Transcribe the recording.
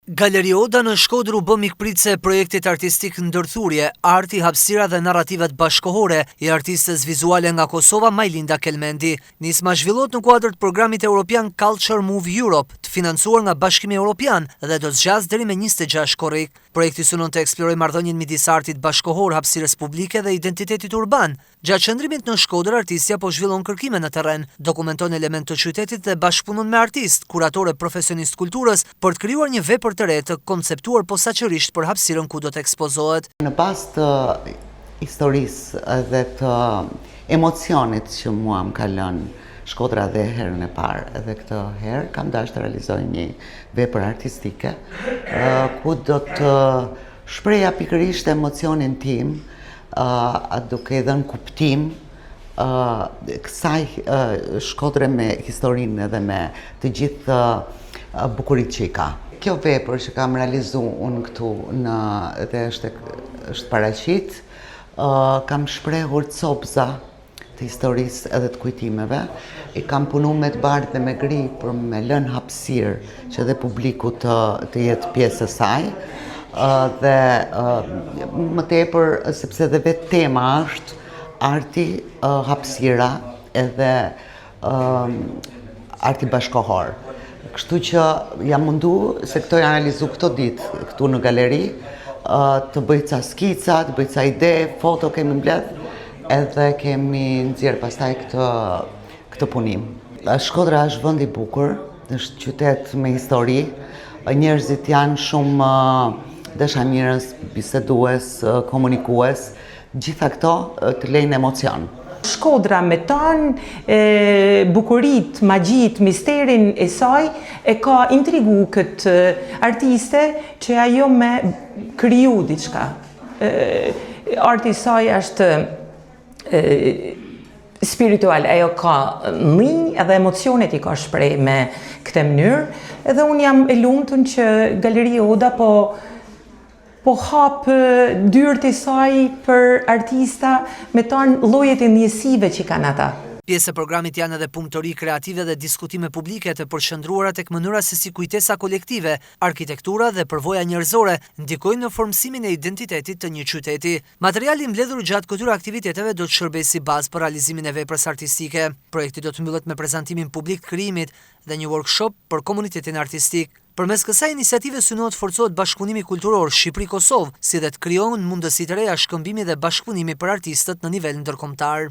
Galeri Oda në Shkodër u bë mikpritëse e projektit artistik ndërthurje, arti, hapësira dhe narrativat bashkohore i artistes vizuale nga Kosova Majlinda Kelmendi. Nisma zhvillohet në kuadër të programit European Culture Move Europe, të financuar nga Bashkimi Evropian dhe do të zgjas deri me 26 korrik. Projekti synon të eksplorojë marrëdhënien midis artit bashkohor, hapësirës publike dhe identitetit urban. Gjatë qëndrimit në Shkodër, artistja po zhvillon kërkime në terren, dokumenton element të qytetit dhe bashkëpunon me artist, kuratorë, profesionist kulturës për të krijuar një vepër të re të konceptuar posaçërisht për hapësirën ku do të ekspozohet. Në bazë të historisë dhe të emocionit që mua më ka lënë Shkodra dhe herën e parë, edhe këtë herë kam dashur të realizoj një vepër artistike ku do të shpreha pikërisht emocionin tim, duke dhënë kuptim kësaj Shkodre me historinë edhe me të gjithë bukuritë që i ka. Kjo vepër që kam realizuar unë këtu dhe është paraqit, kam shprehur copza të historisë edhe të kujtimeve. I kam punuar me të bardhë dhe me gri për me lënë hapësirë që edhe publiku të jetë pjesë e saj. Dhe më tepër sepse edhe vetë tema është arti, hapësira edhe arti bashkohor. Kështu që jam mundu, se këto janë realizu këto ditë këtu në galeri, të bëj ca skica, të bëj ca ide, foto kemi mbledh, edhe kemi nxjerr pastaj këtë punim. Shkodra është vend i bukur, është qytet me histori, njerëzit janë shumë dashamirës, bisedues, komunikues, gjitha këto të lejnë emocion. Shkodra me tanë, bukurit, magjit, misterin e saj, e ka intrigu këtë artiste që ajo me kriju diçka. Arti saj është spiritual, ajo ka ndinj edhe emocionet i ka shprej me këtë mënyrë, edhe unë jam e lumtun që Galeri Oda po hapë dyrët e saj për artista me tanë llojet e ndjesive që kanë ata. Pjesë e programit janë edhe punëtori kreative dhe diskutime publike të përshëndruara tek mënyra se si kujtesa kolektive, arkitektura dhe përvoja njerëzore ndikojnë në formësimin e identitetit të një qyteti. Materiali mbledhur gjatë këtyre aktiviteteve do të shërbejë si bazë për realizimin e veprës artistike. Projekti do të mbyllet me prezantimin publik të krijimit dhe një workshop për komunitetin artistik. Përmes kësaj iniciative synohet forcohet bashkëpunimi kulturor Shqipëri-Kosovë, si dhe të krijohen mundësi të reja shkëmbimi dhe bashkëpunimi për artistët në nivel ndërkombëtar.